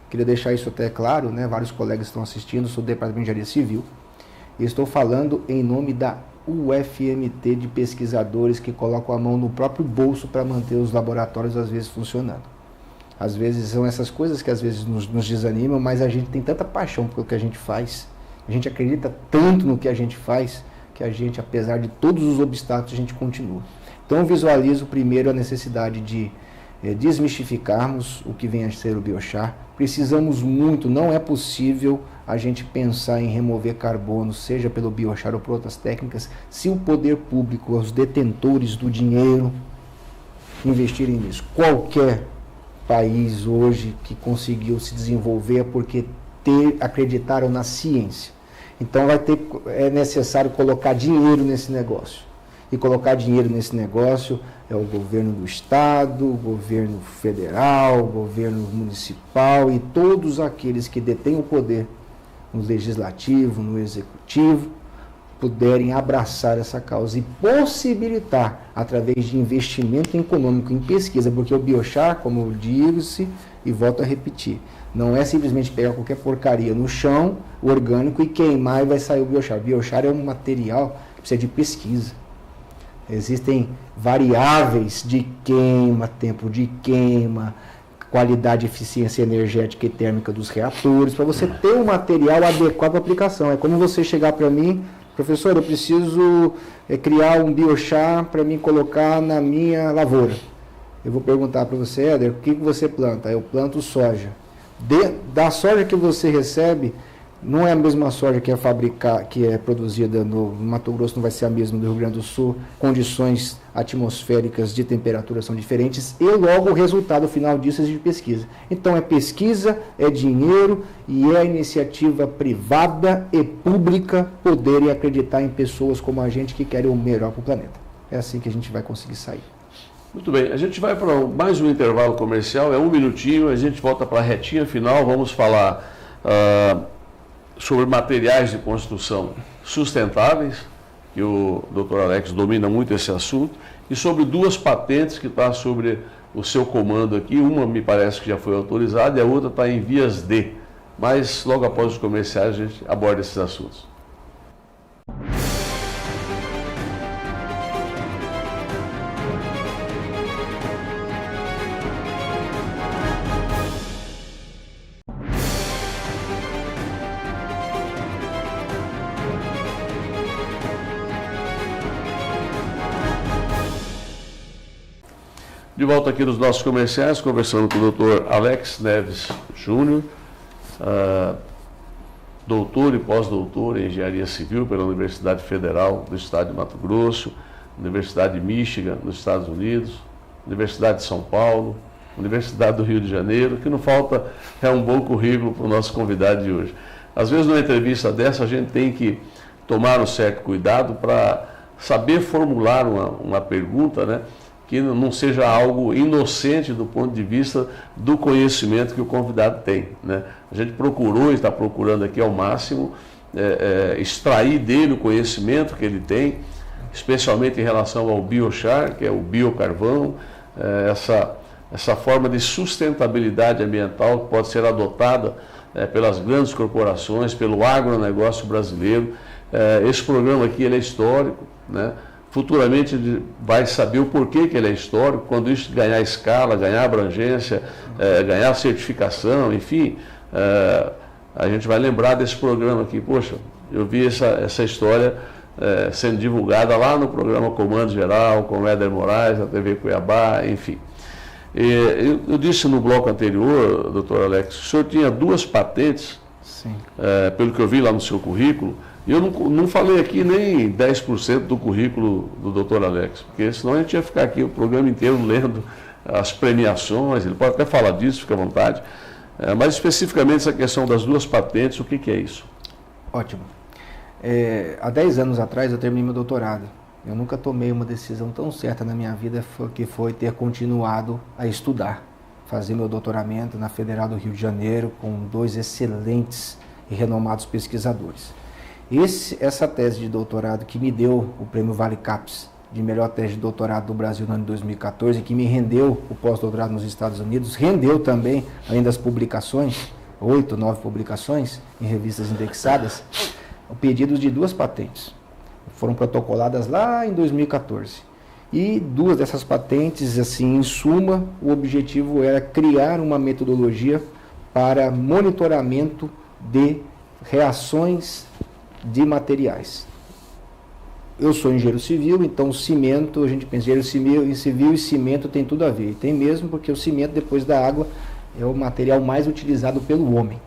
Queria deixar isso até claro, né? Vários colegas estão assistindo, sou do Departamento de Engenharia Civil. E estou falando em nome da UFMT, de pesquisadores que colocam a mão no próprio bolso para manter os laboratórios, às vezes, funcionando. Às vezes são essas coisas que às vezes nos desanimam, mas a gente tem tanta paixão pelo que a gente faz, a gente acredita tanto no que a gente faz, que a gente, apesar de todos os obstáculos, a gente continua. Então eu visualizo primeiro a necessidade de desmistificarmos o que vem a ser o biochar. Precisamos muito, não é possível a gente pensar em remover carbono, seja pelo biochar ou por outras técnicas, se o poder público, os detentores do dinheiro, investirem nisso. Qualquer país hoje que conseguiu se desenvolver é porque acreditaram na ciência. Então é necessário colocar dinheiro nesse negócio. E colocar dinheiro nesse negócio é o governo do estado, o governo federal, o governo municipal e todos aqueles que detêm o poder no legislativo, no executivo, puderem abraçar essa causa e possibilitar, através de investimento econômico em pesquisa, porque o biochar, como eu disse e volto a repetir, não é simplesmente pegar qualquer porcaria no chão, orgânico, e queimar e vai sair o biochar. O biochar é um material que precisa de pesquisa. Existem variáveis de queima, tempo de queima, qualidade, eficiência energética e térmica dos reatores, para você ter um material adequado para aplicação. É como você chegar para mim, professor, eu preciso criar um biochar para mim colocar na minha lavoura. Eu vou perguntar para você, Éder, o que você planta? Eu planto soja. Da soja que você recebe, não é a mesma soja que é produzida no Mato Grosso, não vai ser a mesma do Rio Grande do Sul, condições atmosféricas de temperatura são diferentes, e logo o resultado final disso é de pesquisa. Então é pesquisa, é dinheiro e é a iniciativa privada e pública poderem acreditar em pessoas como a gente que querem o melhor para o planeta. É assim que a gente vai conseguir sair. Muito bem, a gente vai para mais um intervalo comercial, é 1 minutinho, a gente volta para a retinha final, vamos falar sobre materiais de construção sustentáveis, que o Dr. Alex domina muito esse assunto, e sobre 2 patentes que estão sobre o seu comando aqui. Uma me parece que já foi autorizada e a outra está em vias de. Mas logo após os comerciais a gente aborda esses assuntos. De volta aqui nos nossos comerciais, conversando com o Dr. Alex Neves Júnior, doutor e pós-doutor em Engenharia Civil pela Universidade Federal do Estado de Mato Grosso, Universidade de Michigan, nos Estados Unidos, Universidade de São Paulo, Universidade do Rio de Janeiro. O que não falta é um bom currículo para o nosso convidado de hoje. Às vezes, numa entrevista dessa, a gente tem que tomar um certo cuidado para saber formular uma pergunta, né, que não seja algo inocente do ponto de vista do conhecimento que o convidado tem, né? A gente procurou e está procurando aqui ao máximo extrair dele o conhecimento que ele tem, especialmente em relação ao biochar, que é o biocarvão, essa forma de sustentabilidade ambiental que pode ser adotada pelas grandes corporações, pelo agronegócio brasileiro. Esse programa aqui ele é histórico, né? Futuramente ele vai saber o porquê que ele é histórico, quando isso ganhar escala, ganhar abrangência, ganhar certificação, enfim, a gente vai lembrar desse programa aqui. Poxa, eu vi essa história sendo divulgada lá no programa Comando Geral, com o Éder Moraes, na TV Cuiabá, enfim. Eu disse no bloco anterior, doutor Alex, que o senhor tinha 2 patentes, pelo que eu vi lá no seu currículo. Eu não falei aqui nem 10% do currículo do Dr. Alex, porque senão a gente ia ficar aqui o programa inteiro lendo as premiações. Ele pode até falar disso, fica à vontade. Mas especificamente essa questão das 2 patentes, o que é isso? Ótimo. Há 10 anos atrás eu terminei meu doutorado. Eu nunca tomei uma decisão tão certa na minha vida, que foi ter continuado a estudar. Fazer meu doutoramento na Federal do Rio de Janeiro com 2 excelentes e renomados pesquisadores. Essa tese de doutorado que me deu o prêmio Vale Caps de melhor tese de doutorado do Brasil no ano de 2014, que me rendeu o pós-doutorado nos Estados Unidos, rendeu também, além das publicações, 8, 9 publicações em revistas indexadas, o pedido de 2 patentes. Foram protocoladas lá em 2014. E 2 dessas patentes, assim, em suma, o objetivo era criar uma metodologia para monitoramento de reações de materiais. Eu sou engenheiro civil, então o cimento, a gente pensa engenheiro civil e cimento tem tudo a ver. E tem mesmo, porque o cimento, depois da água, é o material mais utilizado pelo homem.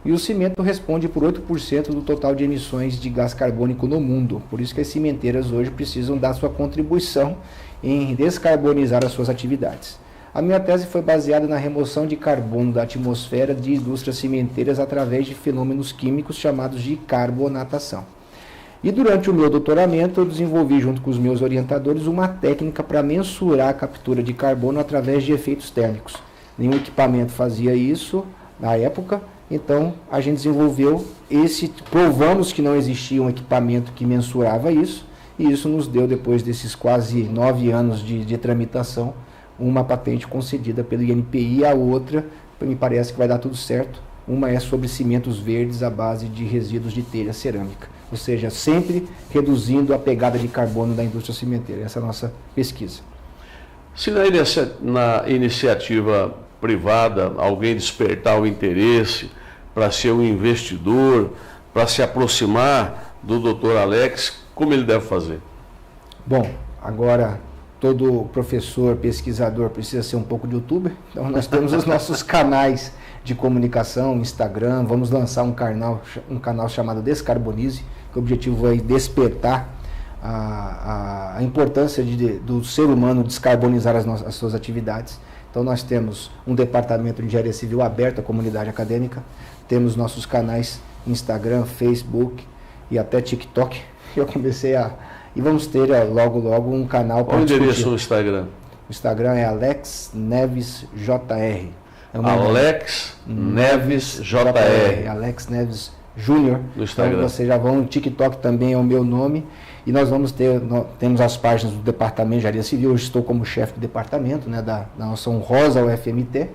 E o cimento responde por 8% do total de emissões de gás carbônico no mundo. Por isso que as cimenteiras hoje precisam dar sua contribuição em descarbonizar as suas atividades. A minha tese foi baseada na remoção de carbono da atmosfera de indústrias cimenteiras através de fenômenos químicos chamados de carbonatação. E durante o meu doutoramento eu desenvolvi junto com os meus orientadores uma técnica para mensurar a captura de carbono através de efeitos térmicos. Nenhum equipamento fazia isso na época, então a gente desenvolveu provamos que não existia um equipamento que mensurava isso, e isso nos deu, depois desses quase 9 anos de tramitação, uma patente concedida pelo INPI, e a outra, me parece que vai dar tudo certo. Uma é sobre cimentos verdes à base de resíduos de telha cerâmica, ou seja, sempre reduzindo a pegada de carbono da indústria cimenteira. Essa é a nossa pesquisa. Se na iniciativa privada alguém despertar o interesse para ser um investidor, para se aproximar do Dr. Alex, como ele deve fazer? Bom, agora todo professor, pesquisador precisa ser um pouco de youtuber, então nós temos os nossos canais de comunicação, Instagram. Vamos lançar um canal chamado Descarbonize, que o objetivo é despertar a importância do ser humano descarbonizar as suas atividades. Então nós temos um departamento de engenharia civil aberto à comunidade acadêmica, temos nossos canais Instagram, Facebook e até TikTok. Eu comecei e vamos ter logo um canal para discutir. Qual o endereço no Instagram? O Instagram é Alex Neves JR. Alex Neves JR. Alex Neves Júnior. No Instagram. Então vocês já vão, no TikTok também é o meu nome. E nós temos as páginas do Departamento de Engenharia Civil. Hoje estou como chefe do departamento, né, da nossa honrosa UFMT.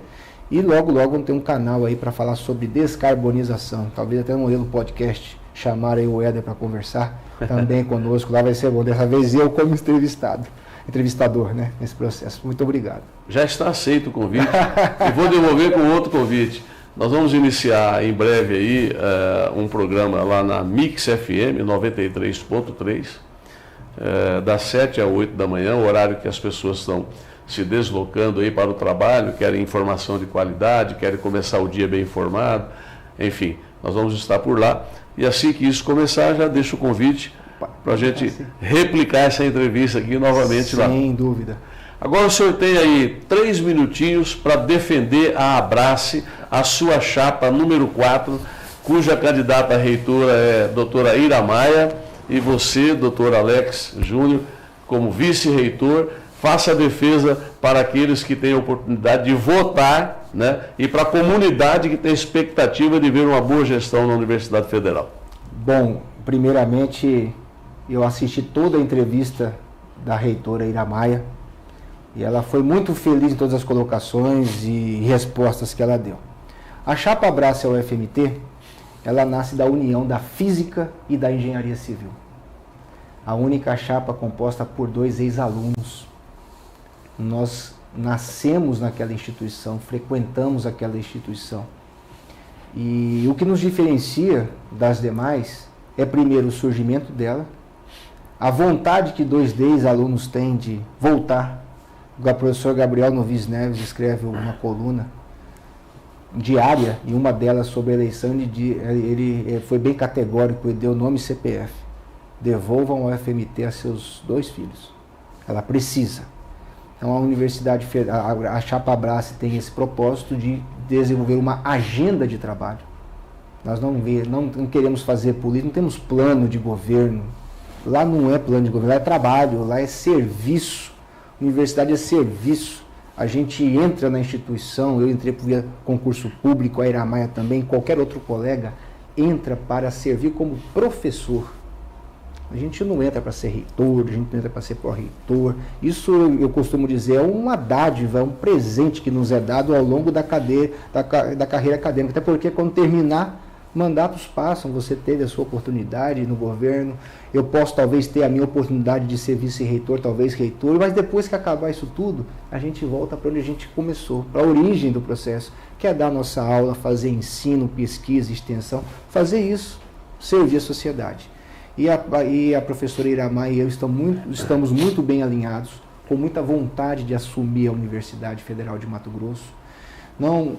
E logo vamos ter um canal aí para falar sobre descarbonização. Talvez até no modelo podcast chamar aí o Éder para conversar também conosco. Lá vai ser bom. Dessa vez eu como entrevistador, né, nesse processo. Muito obrigado. Já está aceito o convite e vou devolver com outro convite. Nós vamos iniciar em breve aí um programa lá na Mix FM 93.3, das 7 às 8 da manhã, o horário que as pessoas estão se deslocando aí para o trabalho, querem informação de qualidade, querem começar o dia bem informado, enfim, nós vamos estar por lá. E assim que isso começar, já deixo o convite para a gente replicar essa entrevista aqui novamente lá. Sem dúvida. Agora o senhor tem aí 3 minutinhos para defender a Abrace, a sua chapa número 4, cuja candidata a reitora é a doutora Ira Maia, e você, doutor Alex Júnior, como vice-reitor, faça a defesa para aqueles que têm a oportunidade de votar, né, e para a comunidade que tem expectativa de ver uma boa gestão na Universidade Federal. Bom, primeiramente, eu assisti toda a entrevista da reitora Ira Maia, e ela foi muito feliz em todas as colocações e respostas que ela deu. A chapa Abrace UFMT, ela nasce da união da física e da engenharia civil. A única chapa composta por 2 ex-alunos. Nós nascemos naquela instituição, frequentamos aquela instituição. E o que nos diferencia das demais é, primeiro, o surgimento dela, a vontade que 2 ex-alunos têm de voltar. O professor Gabriel Novis Neves escreve uma coluna diária, e uma delas sobre a eleição, ele foi bem categórico e deu nome e CPF. Devolvam ao FMT a seus 2 filhos. Ela precisa. Então a Universidade, a chapa Abrace tem esse propósito de desenvolver uma agenda de trabalho. Nós não queremos fazer política, não temos plano de governo. Lá não é plano de governo, lá é trabalho, lá é serviço. Universidade é serviço. A gente entra na instituição, eu entrei por concurso público, a Ira Maia também, qualquer outro colega entra para servir como professor. A gente não entra para ser reitor, a gente não entra para ser pró-reitor. Isso, eu costumo dizer, é uma dádiva, é um presente que nos é dado ao longo da carreira acadêmica. Até porque quando terminar, mandatos passam, você teve a sua oportunidade no governo, eu posso talvez ter a minha oportunidade de ser vice-reitor, talvez reitor, mas depois que acabar isso tudo, a gente volta para onde a gente começou, para a origem do processo, que é dar nossa aula, fazer ensino, pesquisa, extensão, fazer isso, servir a sociedade. E a professora Ira Maia e eu estamos muito bem alinhados, com muita vontade de assumir a Universidade Federal de Mato Grosso. Não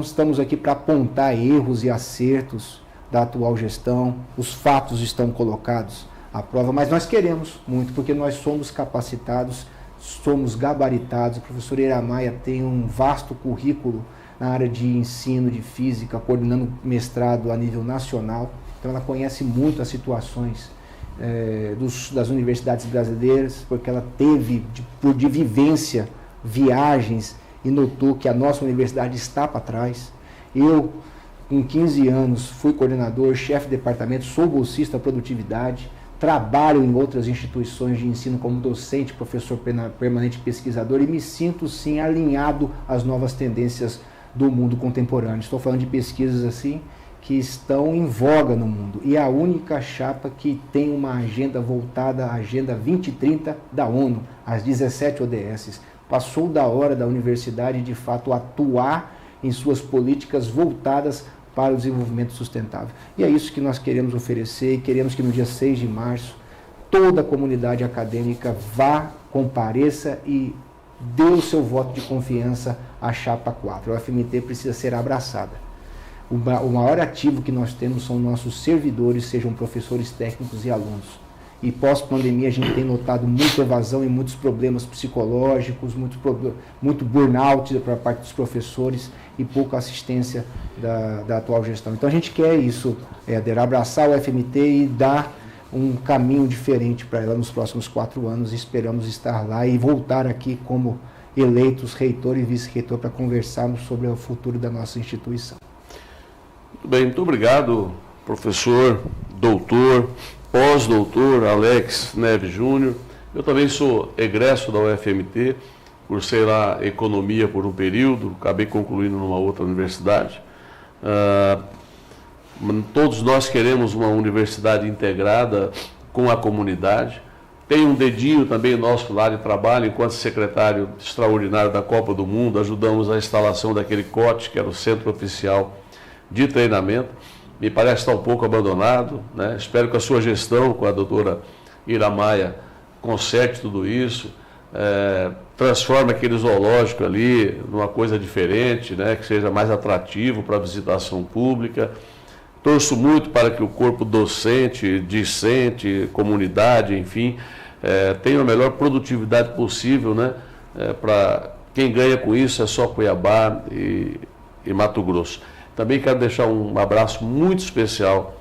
estamos aqui para apontar erros e acertos da atual gestão, os fatos estão colocados à prova, mas nós queremos muito, porque nós somos capacitados, somos gabaritados. A professora Ira Maia tem um vasto currículo na área de ensino de física, coordenando mestrado a nível nacional, então ela conhece muito as situações das universidades brasileiras, porque ela teve, de vivência, viagens, e notou que a nossa universidade está para trás. Eu, com 15 anos, fui coordenador, chefe de departamento, sou bolsista da produtividade, trabalho em outras instituições de ensino como docente, professor permanente pesquisador, e me sinto, sim, alinhado às novas tendências do mundo contemporâneo. Estou falando de pesquisas assim que estão em voga no mundo. E a única chapa que tem uma agenda voltada à Agenda 2030 da ONU, as 17 ODSs. Passou da hora da universidade, de fato, atuar em suas políticas voltadas para o desenvolvimento sustentável. E é isso que nós queremos oferecer, e queremos que no dia 6 de março, toda a comunidade acadêmica vá, compareça e dê o seu voto de confiança à chapa 4. A UFMT precisa ser abraçada. O maior ativo que nós temos são nossos servidores, sejam professores, técnicos e alunos. E pós-pandemia a gente tem notado muita evasão e muitos problemas psicológicos, muito burnout para parte dos professores e pouca assistência da atual gestão. Então a gente quer isso, Éder, abraçar o FMT e dar um caminho diferente para ela nos próximos 4 anos. Esperamos estar lá e voltar aqui como eleitos reitor e vice-reitor para conversarmos sobre o futuro da nossa instituição. Muito bem, muito obrigado, professor, doutor, pós-doutor Alex Neves Júnior. Eu também sou egresso da UFMT, cursei lá economia por um período, acabei concluindo numa outra universidade. Todos nós queremos uma universidade integrada com a comunidade. Tem um dedinho também nosso lá de trabalho, enquanto secretário extraordinário da Copa do Mundo, ajudamos a instalação daquele COT, que era o Centro Oficial de Treinamento. Me parece estar um pouco abandonado, né? Espero que a sua gestão, com a doutora Ira Maia, conserte tudo isso, transforme aquele zoológico ali numa coisa diferente, né? Que seja mais atrativo para a visitação pública. Torço muito para que o corpo docente, discente, comunidade, enfim, tenha a melhor produtividade possível, né? Para quem ganha com isso é só Cuiabá e Mato Grosso. Também quero deixar um abraço muito especial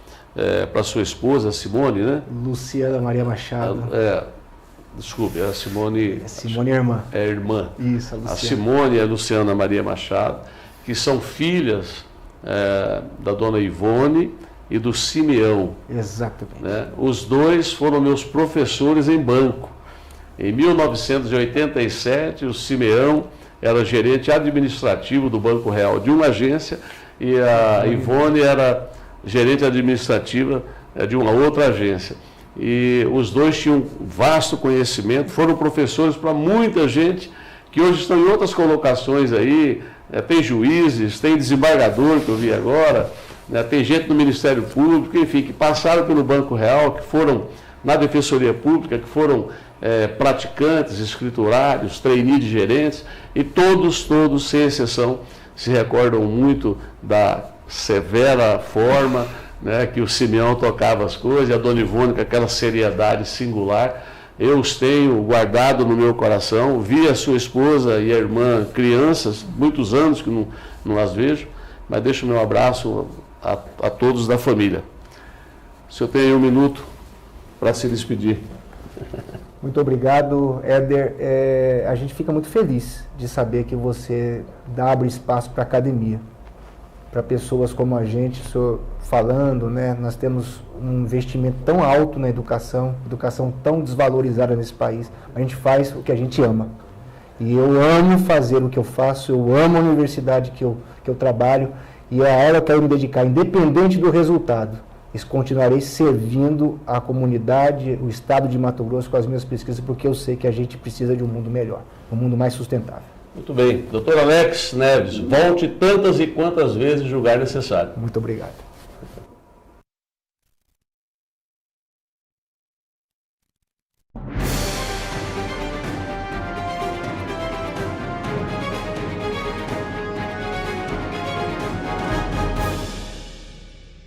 para sua esposa, Simone, né? Luciana Maria Machado. Desculpe, a Simone... Simone é irmã. É irmã. Isso, a Luciana. A Simone e a Luciana Maria Machado, que são filhas da dona Ivone e do Simeão. Exatamente. Né? Os dois foram meus professores em banco. Em 1987, o Simeão era gerente administrativo do Banco Real de uma agência e a Ivone era gerente administrativa de uma outra agência. E os dois tinham vasto conhecimento, foram professores para muita gente que hoje estão em outras colocações aí, tem juízes, tem desembargador que eu vi agora, né, tem gente no Ministério Público, enfim, que passaram pelo Banco Real, que foram na Defensoria Pública, que foram praticantes, escriturários, trainee de gerentes, e todos, sem exceção, se recordam muito da severa forma, né, que o Simeão tocava as coisas, e a dona Ivone com aquela seriedade singular. Eu os tenho guardado no meu coração. Vi a sua esposa e a irmã crianças, muitos anos que não as vejo, mas deixo o meu abraço a todos da família. O senhor tem aí um minuto para se despedir. Muito obrigado, Éder. A gente fica muito feliz de saber que você abre espaço para a academia, para pessoas como a gente, o senhor falando, né? Nós temos um investimento tão alto na educação tão desvalorizada nesse país. A gente faz o que a gente ama. E eu amo fazer o que eu faço, eu amo a universidade que eu trabalho, e é a ela que eu quero me dedicar, independente do resultado. Continuarei servindo a comunidade, o estado de Mato Grosso com as minhas pesquisas, porque eu sei que a gente precisa de um mundo melhor, um mundo mais sustentável. Muito bem. Doutor Alex Neves, volte tantas e quantas vezes julgar necessário. Muito obrigado.